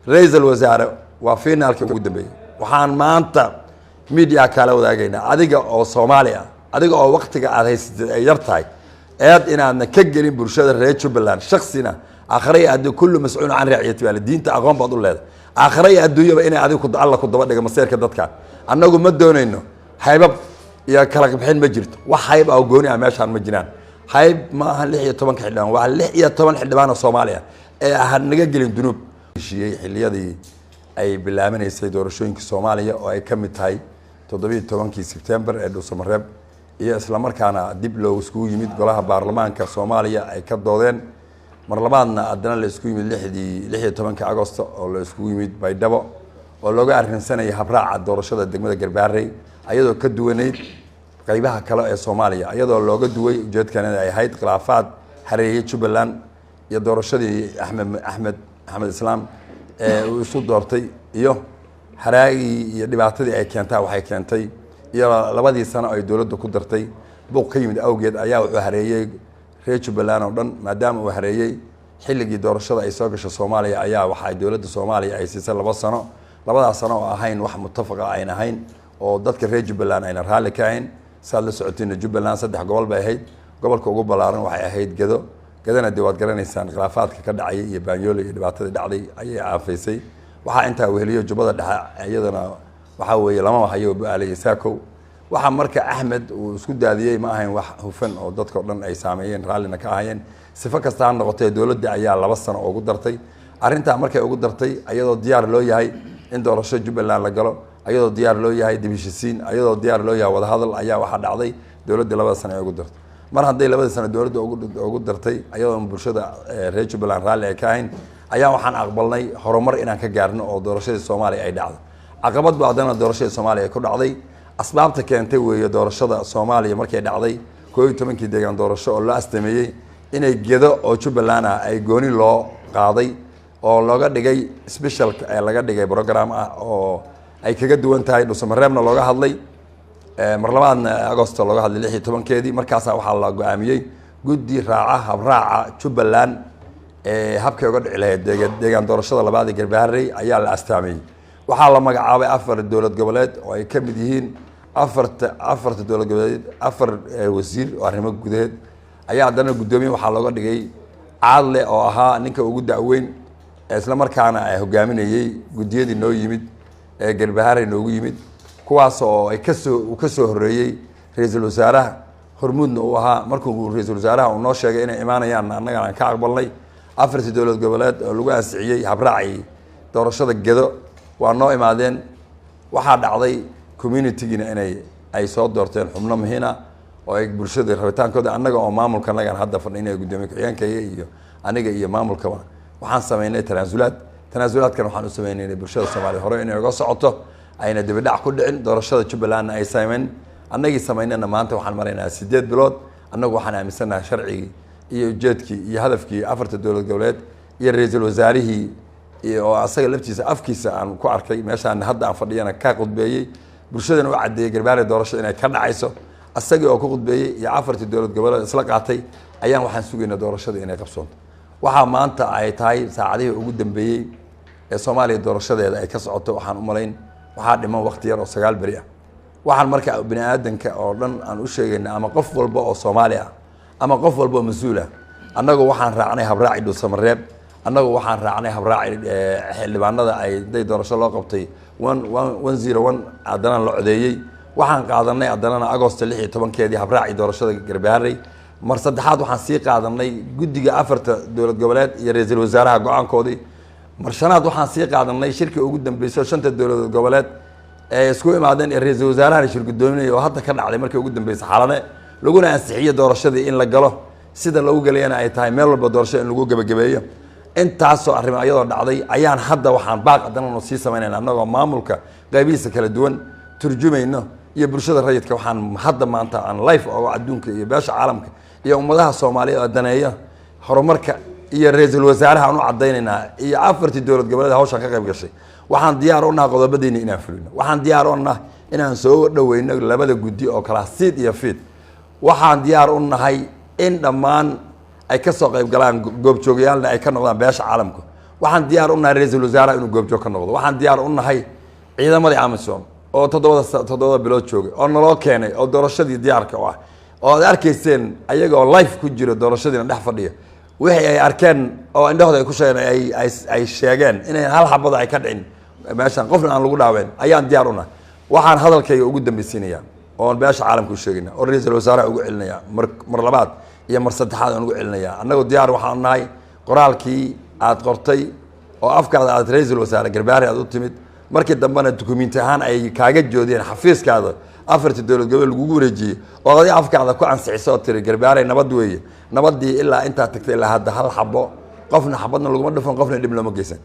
رئيس الوزراء وفينا الكوكب دبي وحان ما أنت ميديا كلا وذاقينا أديك أو صوماليا أديك أو وقتك على يرتاي أد إن أنا كجرين برشاد الرئيس بلان شخصنا آخرية أدو كل مسؤول عن رعيته على الدين تأقوم بعض الله آخرية أدو يبقى إن أديك كنت الله كنت بدك مصير كدتك أنا أقول مدون إنه حيبب يا كلك بحين مجرد وحيب أو جوني عماش عن مجنان حيب ما هاللحية طبعا حلوان وهاللحية طبعا حلوان الصومالية هنجيلين دنوب شيء حلية دي أي بالأمانة يسيد ورشوين كصومالية أو أي كم تاي تضبيط طبعا كي سبتمبر إدو سمرب هي إسلام كان دبلو سكو يميت قلها برلمان كصومالية أي كدودين مرلمان أدنى السكو يميت لحية طبعا كأغسطس أو السكو يميت بايدبو ولو عارفين سنة يحبرع الدورشة الدقمة الجرباري أيضا كدوينيت قريبها كلا الصومالية أيضا لو قدوي جد كان أي هيد خلافات حرية شبلان يدورشة أحمد الإسلام وصول دورتي إيوه حراقي يدبعتي أي كانتها وحي كانتي يلا لبدي سنة أي دولة كدرتي بوق قيمة أوجد أياه وحرية ريتش بلان ودن ما دام وحرية حلقي دورشة أي ساقش الصومالية أياه وحي دولة الصومالية أي سنة لبدا سنة أهين واحد متفقة أين أهين ودتك ريتش بلان أين رحالة كاين سال سعودين جبلان صدق قبل بهيد قبل كوجب بلارن وحي هيد جدو كذا نديوات قرن إنسان خلافات كذا عي يبانيولي دبعت دعلي أي عافيسي وحا أنت وهليو جبضة أيضنا وحاول لما وحيو على ساكو وحا مركا أحمد وسكود هذه ما هين وح هفن أو ضد كورن أي ساميين رالنا كاين سفك استعان نقطة دولة دعيا لبصنا أو قدرتي أرنت مركا أو قدرتي أيضا ديار لو يهي إن دورشة جبلان لقلو أيضا ديار لو يهي دبيش السين أيضا ديار لو يهي وهذا الأيام واحد عضي دولة لبصنا أو قدرت mar haday labada sano dawladda ugu dartay ayadoo bulshada reer Jubbaland raali ay kahayn ayaa waxaan aqbalnay horumar inaan ka gaarno oo doorashada Soomaaliya ay dhacdo caqabad baadana doorashada Soomaaliya ku dhacday asbaabta keentay weeyo doorashada Soomaaliya markay dhacday 12 deegaan doorasho oo la astameeyay inay gedo oo Jubbaland ay gooni loo qaaday oo looga dhigay special laga dhigay program ah oo ay kaga duwan tahay Dhuusamareebna looga hadlay مرلمان أغسطس لوجه هذا اللي هي طبعا كذي مركز وحلا قامية جدي راعة هبراعة شبلان هبك يقعد عليه دجان دورشة الله بعد الجباري أيال الأستامي وحلا ما قعبة أفر الدولة قبلت ويكمل دهين أفرت الدولة قبلت أفر وزير وارهم جديد أيال دنا قدامي وحلا قاعد جاي عالة أو ها نك وجود وين إسلام مركانا هو قامين يجي جديد إنه يمد الجباري إنه يمد kuwaasoo ay kasoo horeeyay ra'iisul wasaaraha hormuudna uu ahaa markuu ra'iisul wasaaraha uu noo sheegay inay imaanayaan annaga aan ka aqbalnay afartii dawlad goboleed oo lagu ansixiyay habraaci doorashada gedo waa noo imaadeen waxa dhacday community-gina ay soo doorteen xubno muhiim ah oo ay bulshada rabitaankooda annaga oo maamulka naga hadda fadhiinay gudoomiye ku-xigeenkayga iyo aniga iyo maamulka waxaan sameynay tanaasulaadkan waxaan u sameynay bulshada Soomaaliya hore inay uga socoto ayna dibadhac ku dhicin doorashada Jubbaland ay sameeyeen annagii sameeynayna maanta waxaan maraynaa 8 bilood annagu waxaan aaminsanahay sharciga iyo ujeedkii iyo hadafkii afarta dawlad goboleed iyo ra'iisul wasaarihii iyo asaga laftiisa afkiisa aan ku arkay meeshaan hadda aan fadhiyana ka qudbeeyay bulshadana u cadeeyay garbaare doorasho inay ka dhacayso asaga oo ku qudbeeyay iyo afarta dawlad goboleed isla qaatay ayaan waxaan sugaynaa doorashada inay qabsoonto waxa maanta ay tahay saacadihii ugu dambeeyay ee Soomaaliya doorashadeeda ay ka socoto waxaan u malayn waxaa dhiman waqti yar oo 9 bari ah waxaan marka bini aadanka oo dhan aan u sheegayna ama qof walba oo Soomaali ah ama qof walba oo mas'uul ah annagu waxaan raacnay habraaci Dhuusamareeb annagu waxaan raacnay habraaci xildhibaanada ay doorasho loo qabtay 101 adana la codeeyay waxaan qaadanay adana Agosto 16 habraaci doorashada Garbaharey mar saddexaad waxaan sii qaadanay guddiga afarta dawlad goboleed iyo ra'iisul wasaaraha go'aankoodii marshanaad waxaan sii qaadanay shirka ugu dambeysay shanta dawlad goboleed ee isku imaadeen ra'iisul wasaaraha shir gudoominaya oo hadda ka dhacday markii ugu dambeysay xalane laguna ansixiyay doorashadii in la galo sida lagu galayna ay tahay meel walba doorasho in lagu gabagabeeyo intaasoo arrimo ayadoo dhacday ayaan hadda waxaan baaq adan sii sameynayna annagoo maamulka qaybihiisa kala duwan turjumayno iyo bulshada rayidka waxaan hadda maanta aan live oo adduunka iyo beesha caalamka iyo ummadaha Soomaaliyeed daneeya horumarka iyo ra'iisul wasaaraha aanu cadeynayna iyo afartii dawlad goboleed hawshan ka qayb gashay waxaan diyaar u nahay qodobadeena inaan fulino waxaan diyaar u nahay inaan soo dhaweyno labada guddi oo kala siid iyo fiid waxaan diyaar u nahay in dhammaan ay ka soo qayb galaan goob joogayaalna ay ka noqdaan beesha caalamka waxaan diyaar u nahay ra'iisul wasaaraha inuu goobjoog ka noqdo waxaan diyaar u nahay ciidamadii Amazon oo toddoba bilood joogay oo naloo keenay oo doorashadii diyaarka u ah oo aad arkayseen ayaga oo live ku jiro doorashadiina dhex fadhiya wixii ay arkeen oo indhahooda ay ku sheegeen ay sheegeen inay hal xabada ay ka dhicin meeshan qofna aan lagu dhaaween ayaan diyaar u nahay waxaan hadalkayga ugu dambaysiinayaa oo beesha caalamka u sheegayna oo ra'iisul wasaaraha ugu celinaya mar labaad iyo mar saddexaad aan ugu celinaya annagoo diyaar waxaan nahay qoraalkii aad qortay oo afkaada aad ra'iisul wasaare Garbaare aad u timid markii dambana dukumiinti ahaan ay kaaga joodeen xafiiskaada afartii dowlad gobol lagu wareejiyay oo adiga afkaada ku ansixisoo tiri Garbaare nabad weeye nabadii ilaa inta tagtay ilaa hadda hal xabo qofna xabadna laguma dhufan qofna dhib lama geysan